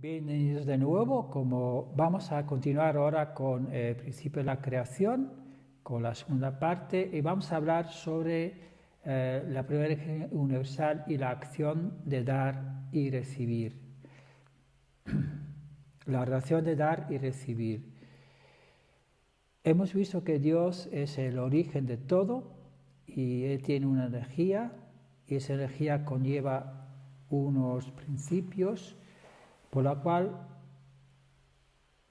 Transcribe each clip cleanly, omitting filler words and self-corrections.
Bienvenidos de nuevo, como vamos a continuar ahora con el principio de la creación, con la segunda parte, y vamos a hablar sobre la primera ley universal y la acción de dar y recibir. La relación de dar y recibir. Hemos visto que Dios es el origen de todo y Él tiene una energía y esa energía conlleva unos principios por la cual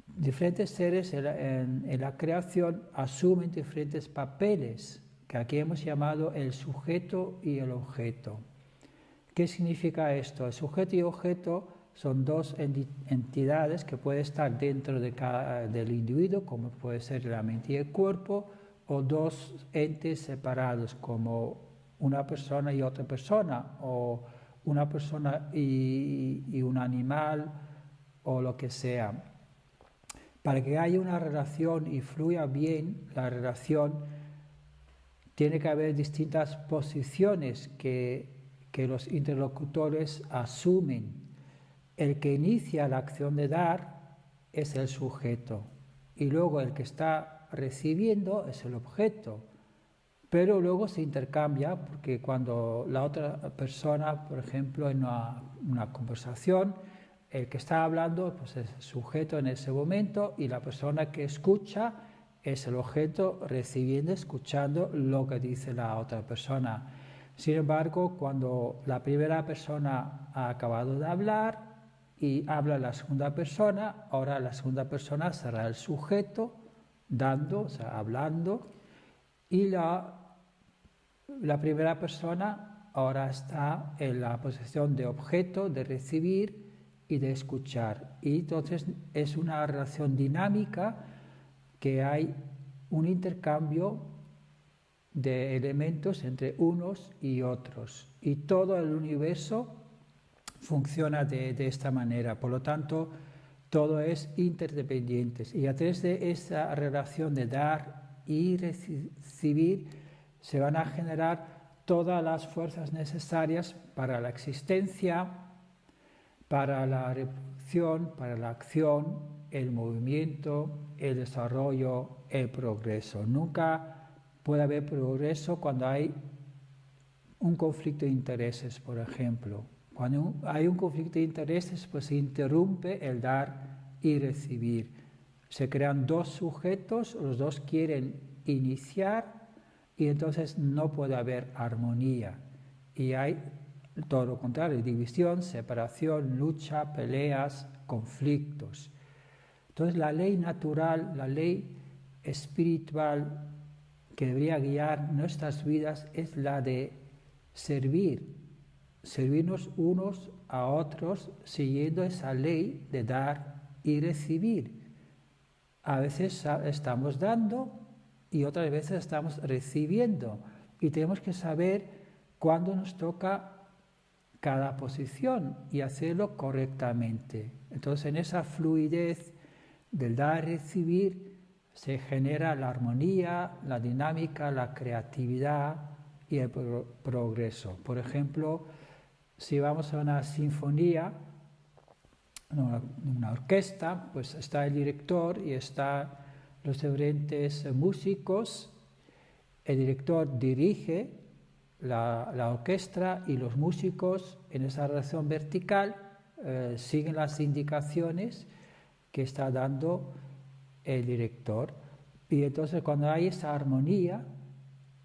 diferentes seres en la creación asumen diferentes papeles que aquí hemos llamado el sujeto y el objeto. ¿Qué significa esto? El sujeto y objeto son dos entidades que pueden estar dentro del individuo, como puede ser la mente y el cuerpo, o dos entes separados, como una persona y otra persona, o una persona y un animal, o lo que sea. Para que haya una relación y fluya bien la relación, tiene que haber distintas posiciones que los interlocutores asumen. El que inicia la acción de dar es el sujeto y luego el que está recibiendo es el objeto. Pero luego se intercambia porque cuando la otra persona, por ejemplo, en una conversación, el que está hablando pues es el sujeto en ese momento y la persona que escucha es el objeto recibiendo, escuchando lo que dice la otra persona. Sin embargo, cuando la primera persona ha acabado de hablar y habla la segunda persona, ahora la segunda persona será el sujeto dando, o sea, hablando, y la primera persona ahora está en la posición de objeto, de recibir y de escuchar. Y entonces es una relación dinámica que hay un intercambio de elementos entre unos y otros. Y todo el universo funciona de esta manera. Por lo tanto, todo es interdependiente. Y a través de esa relación de dar y recibir se van a generar todas las fuerzas necesarias para la existencia, para la reproducción, para la acción, el movimiento, el desarrollo, el progreso. Nunca puede haber progreso cuando hay un conflicto de intereses, por ejemplo. Cuando hay un conflicto de intereses, pues se interrumpe el dar y recibir. Se crean dos sujetos, los dos quieren iniciar y entonces no puede haber armonía. Y hay todo lo contrario, división, separación, lucha, peleas, conflictos. Entonces la ley natural, la ley espiritual que debería guiar nuestras vidas es la de servirnos unos a otros siguiendo esa ley de dar y recibir. A veces estamos dando y otras veces estamos recibiendo y tenemos que saber cuándo nos toca cada posición y hacerlo correctamente. Entonces en esa fluidez del dar y recibir se genera la armonía, la dinámica, la creatividad y el progreso. Por ejemplo, si vamos a una sinfonía, una orquesta, pues está el director y están los diferentes músicos. El director dirige la orquesta y los músicos en esa relación vertical siguen las indicaciones que está dando el director. Y entonces cuando hay esa armonía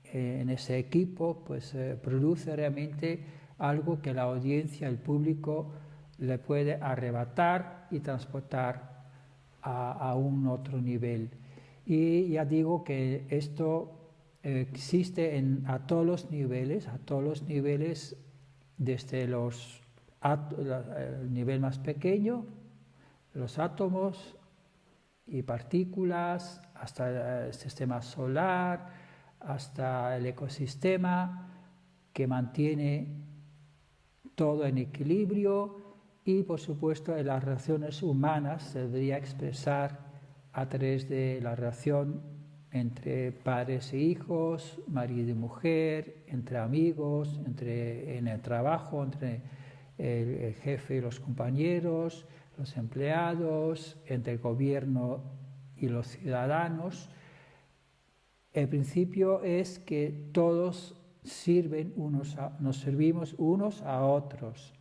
en ese equipo, pues produce realmente algo que la audiencia, el público, le puede arrebatar y transportar a un otro nivel. Y ya digo que esto existe a todos los niveles, desde el nivel más pequeño, los átomos y partículas, hasta el sistema solar, hasta el ecosistema que mantiene todo en equilibrio y, por supuesto, en las relaciones humanas se debería expresar a través de la relación entre padres e hijos, marido y mujer, entre amigos, en el trabajo, el jefe y los compañeros, los empleados, entre el gobierno y los ciudadanos. El principio es que todos nos servimos unos a otros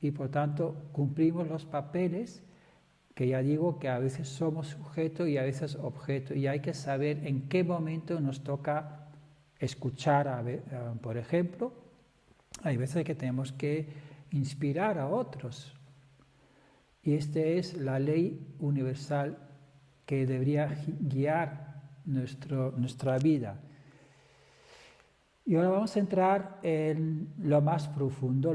y por tanto cumplimos los papeles, que ya digo que a veces somos sujeto y a veces objeto, y hay que saber en qué momento nos toca escuchar. Por ejemplo, hay veces que tenemos que inspirar a otros, y esta es la ley universal que debería guiar nuestra vida. Y ahora vamos a entrar en lo más profundo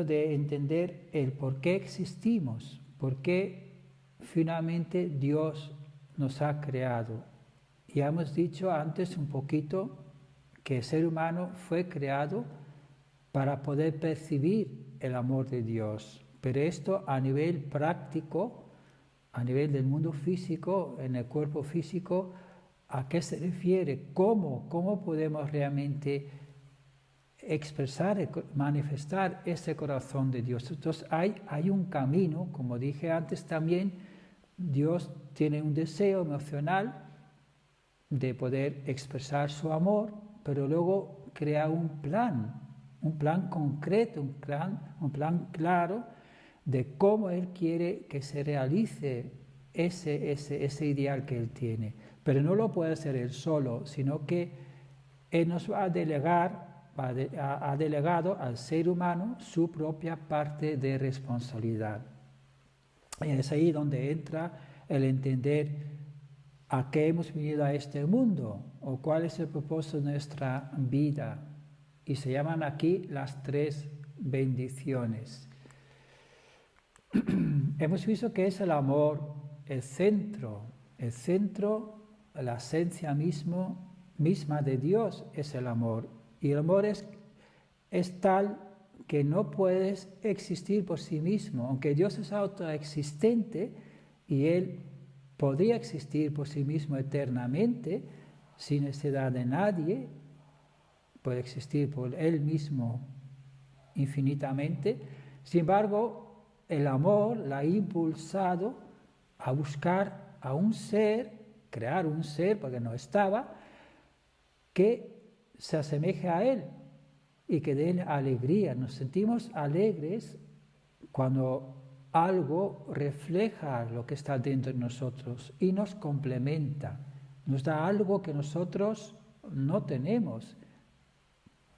de entender el por qué existimos, por qué finalmente Dios nos ha creado. Ya hemos dicho antes un poquito que el ser humano fue creado para poder percibir el amor de Dios, pero esto a nivel práctico, a nivel del mundo físico, en el cuerpo físico, ¿a qué se refiere? ¿Cómo podemos realmente expresar, manifestar ese corazón de Dios? Entonces hay un camino, como dije antes también, Dios tiene un deseo emocional de poder expresar su amor, pero luego crea un plan concreto, un plan claro de cómo Él quiere que se realice ese ideal que Él tiene. Pero no lo puede hacer Él solo, sino que Él nos va a delegar, ha delegado al ser humano su propia parte de responsabilidad. Y es ahí donde entra el entender a qué hemos venido a este mundo o cuál es el propósito de nuestra vida. Y se llaman aquí las 3 bendiciones. Hemos visto que es el amor, el centro, la esencia misma de Dios es el amor. Y el amor es tal que no puedes existir por sí mismo. Aunque Dios es autoexistente y Él podría existir por sí mismo eternamente, sin necesidad de nadie, puede existir por Él mismo infinitamente. Sin embargo, el amor la ha impulsado a buscar a un ser, crear un ser, porque no estaba, que se asemeje a Él y que dé alegría. Nos sentimos alegres cuando algo refleja lo que está dentro de nosotros y nos complementa, nos da algo que nosotros no tenemos,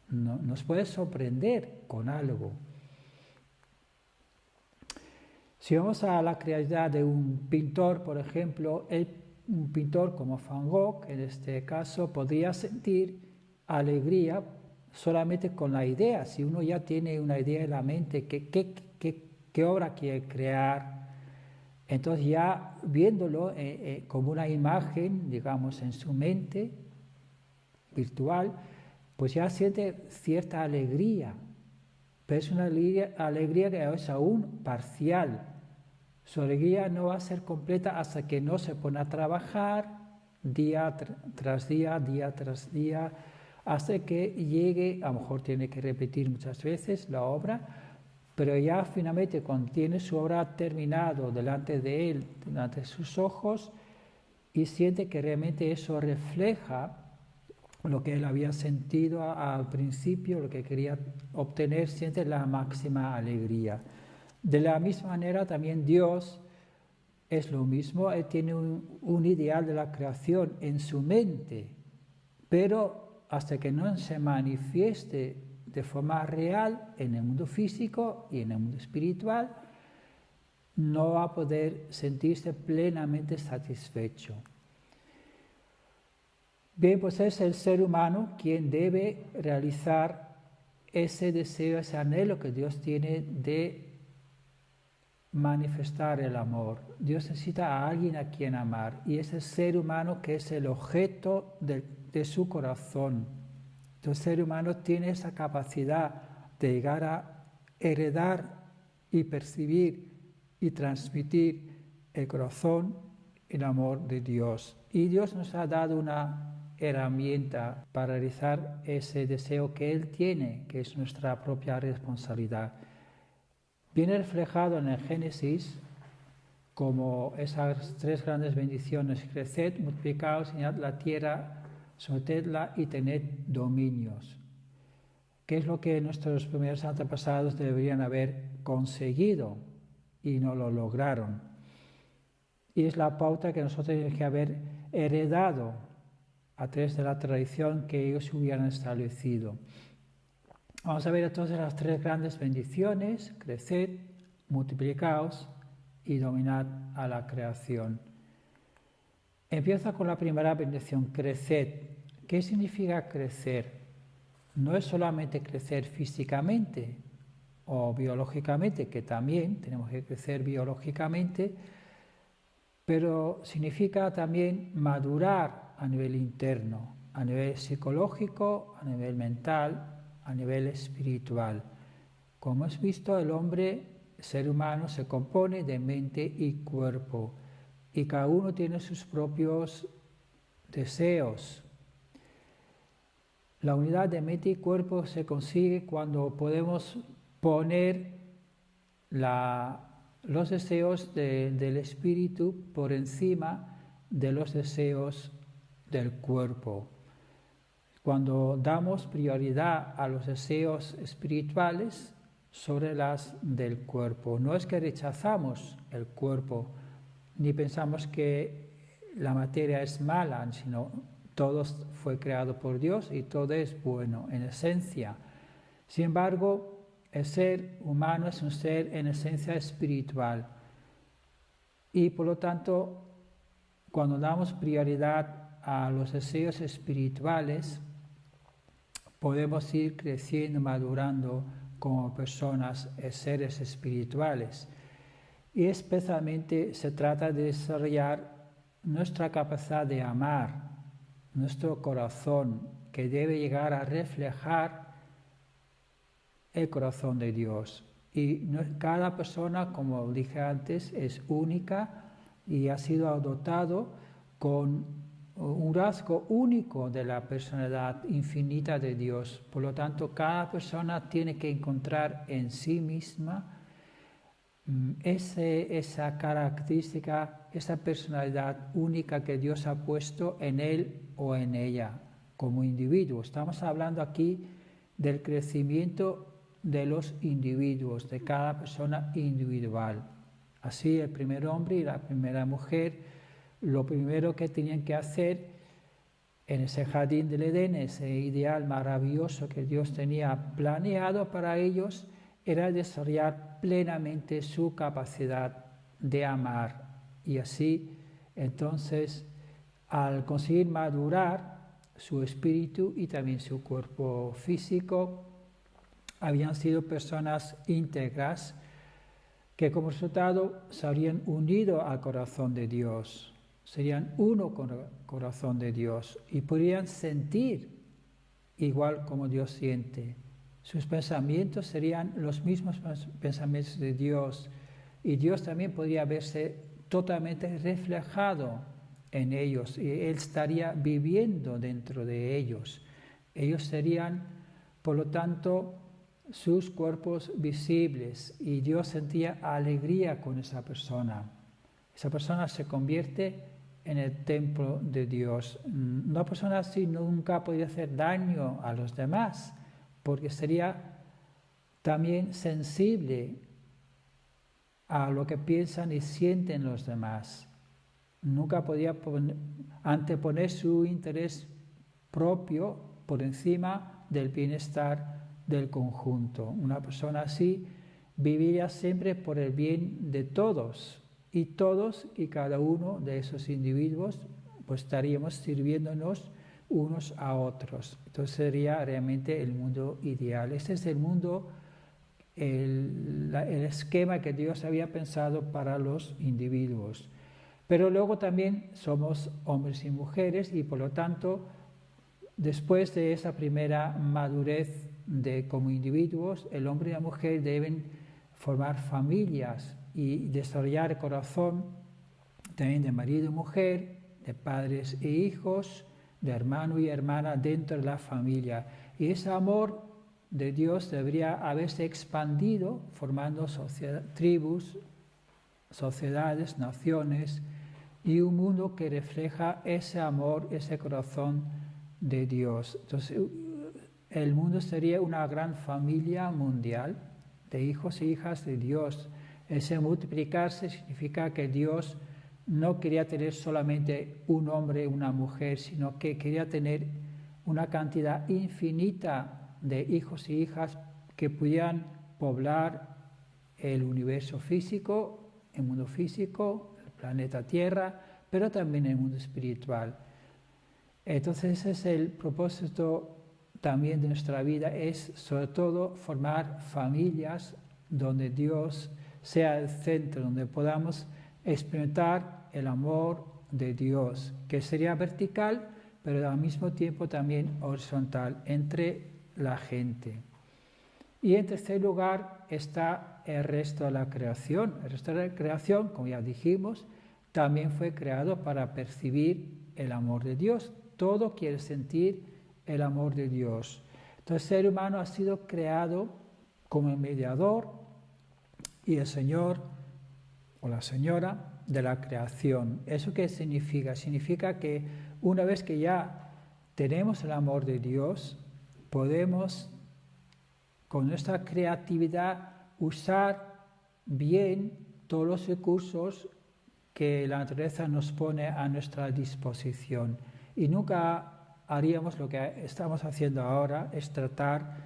nos puede sorprender con algo. Si vamos a la creatividad de un pintor, por ejemplo, un pintor como Van Gogh, en este caso, podría sentir alegría solamente con la idea. Si uno ya tiene una idea en la mente, qué obra quiere crear, entonces ya viéndolo como una imagen, digamos, en su mente virtual, pues ya siente cierta alegría, pero es una alegría que es aún parcial. Su alegría no va a ser completa hasta que no se pone a trabajar día tras día, hasta que llegue, a lo mejor tiene que repetir muchas veces la obra, pero ya finalmente cuando tiene su obra terminado delante de él, delante de sus ojos, y siente que realmente eso refleja lo que él había sentido al principio, lo que quería obtener, siente la máxima alegría. De la misma manera también Dios es lo mismo, Él tiene un ideal de la creación en su mente, pero hasta que no se manifieste de forma real en el mundo físico y en el mundo espiritual, no va a poder sentirse plenamente satisfecho. Bien, pues es el ser humano quien debe realizar ese deseo, ese anhelo que Dios tiene de manifestar el amor. Dios necesita a alguien a quien amar y es el ser humano que es el objeto de su corazón. Entonces, el ser humano tiene esa capacidad de llegar a heredar y percibir y transmitir el corazón, el amor de Dios. Y Dios nos ha dado una herramienta para realizar ese deseo que Él tiene, que es nuestra propia responsabilidad. viene reflejado en el Génesis como esas tres grandes bendiciones: creced, multiplicaos, llenad la tierra, sometedla y tened dominios. ¿Qué es lo que nuestros primeros antepasados deberían haber conseguido y no lo lograron? Y es la pauta que nosotros tenemos que haber heredado a través de la tradición que ellos hubieran establecido. Vamos a ver entonces las tres grandes bendiciones: creced, multiplicaos y dominad a la creación. Empieza con la primera bendición, creced. ¿Qué significa crecer? No es solamente crecer físicamente o biológicamente, que también tenemos que crecer biológicamente, pero significa también madurar a nivel interno, a nivel psicológico, a nivel mental, a nivel espiritual. Como hemos visto, el ser humano, se compone de mente y cuerpo, y cada uno tiene sus propios deseos. La unidad de mente y cuerpo se consigue cuando podemos poner los deseos del espíritu por encima de los deseos del cuerpo. Cuando damos prioridad a los deseos espirituales sobre las del cuerpo. No es que rechazamos el cuerpo, ni pensamos que la materia es mala, sino todo fue creado por Dios y todo es bueno en esencia. Sin embargo, el ser humano es un ser en esencia espiritual y por lo tanto, cuando damos prioridad a los deseos espirituales, podemos ir creciendo, madurando como personas, seres espirituales. Y especialmente se trata de desarrollar nuestra capacidad de amar, nuestro corazón, que debe llegar a reflejar el corazón de Dios. Y cada persona, como dije antes, es única y ha sido dotado con un rasgo único de la personalidad infinita de Dios. Por lo tanto, cada persona tiene que encontrar en sí misma esa característica, esa personalidad única que Dios ha puesto en él o en ella como individuo. Estamos hablando aquí del crecimiento de los individuos, de cada persona individual. Así, el primer hombre y la primera mujer, lo primero que tenían que hacer en ese jardín del Edén, ese ideal maravilloso que Dios tenía planeado para ellos, era desarrollar plenamente su capacidad de amar. Y así, entonces, al conseguir madurar su espíritu y también su cuerpo físico, habían sido personas íntegras que como resultado se habrían unido al corazón de Dios, serían uno con el corazón de Dios y podrían sentir igual como Dios siente. Sus pensamientos serían los mismos pensamientos de Dios y Dios también podría verse totalmente reflejado en ellos y Él estaría viviendo dentro de ellos. Ellos serían, por lo tanto, sus cuerpos visibles y Dios sentía alegría con esa persona. Esa persona se convierte en el templo de Dios. Una persona así nunca podría hacer daño a los demás porque sería también sensible a lo que piensan y sienten los demás. Nunca podía anteponer su interés propio por encima del bienestar del conjunto. Una persona así viviría siempre por el bien de todos y cada uno de esos individuos pues estaríamos sirviéndonos unos a otros. Entonces sería realmente el mundo ideal. Ese es el mundo, el esquema que Dios había pensado para los individuos. Pero luego también somos hombres y mujeres y por lo tanto, después de esa primera madurez como individuos, el hombre y la mujer deben formar familias y desarrollar el corazón también de marido y mujer, de padres e hijos, de hermano y hermana dentro de la familia. Y ese amor de Dios debería haberse expandido formando tribus, sociedades, naciones y un mundo que refleja ese amor, ese corazón de Dios. Entonces, el mundo sería una gran familia mundial de hijos e hijas de Dios. Ese multiplicarse significa que Dios no quería tener solamente un hombre y una mujer, sino que quería tener una cantidad infinita de hijos y hijas que pudieran poblar el universo físico, el mundo físico, el planeta Tierra, pero también el mundo espiritual. Entonces ese es el propósito también de nuestra vida, es sobre todo formar familias donde Dios sea el centro, donde podamos experimentar el amor de Dios, que sería vertical, pero al mismo tiempo también horizontal entre la gente. Y en tercer lugar está el resto de la creación. El resto de la creación, como ya dijimos, también fue creado para percibir el amor de Dios. Todo quiere sentir el amor de Dios. Entonces el ser humano ha sido creado como el mediador y el Señor o la Señora de la creación. ¿Eso qué significa? Significa que una vez que ya tenemos el amor de Dios, podemos con nuestra creatividad usar bien todos los recursos que la naturaleza nos pone a nuestra disposición. Y nunca haríamos lo que estamos haciendo ahora, es tratar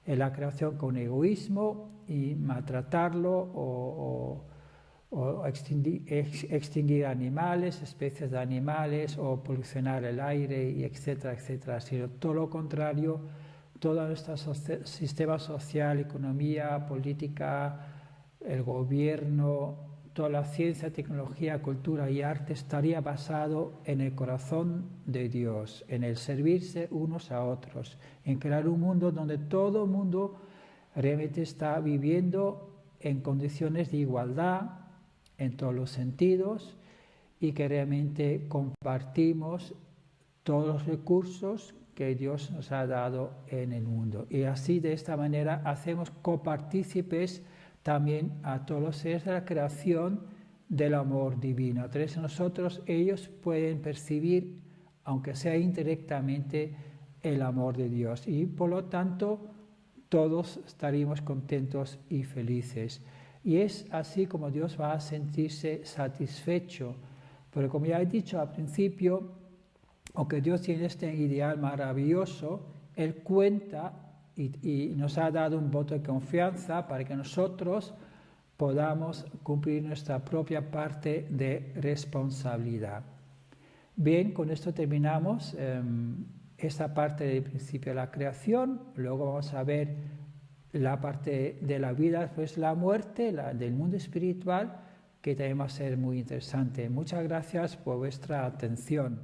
la creación con egoísmo y maltratarlo o extinguir animales, especies de animales o polucionar el aire, y etcétera, etcétera. Sino todo lo contrario, todo nuestro sistema social, economía, política, el gobierno, toda la ciencia, tecnología, cultura y arte estaría basado en el corazón de Dios, en el servirse unos a otros, en crear un mundo donde todo el mundo realmente está viviendo en condiciones de igualdad en todos los sentidos y que realmente compartimos todos los recursos que Dios nos ha dado en el mundo. Y así, de esta manera, hacemos copartícipes también a todos los seres de la creación del amor divino. A través de nosotros ellos pueden percibir, aunque sea indirectamente, el amor de Dios. Y por lo tanto, todos estaríamos contentos y felices. Y es así como Dios va a sentirse satisfecho. Pero como ya he dicho al principio, aunque Dios tiene este ideal maravilloso, Él cuenta y nos ha dado un voto de confianza para que nosotros podamos cumplir nuestra propia parte de responsabilidad. Bien, con esto terminamos esta parte del principio de la creación. Luego vamos a ver la parte de la vida después la muerte, del mundo espiritual, que también va a ser muy interesante. Muchas gracias por vuestra atención.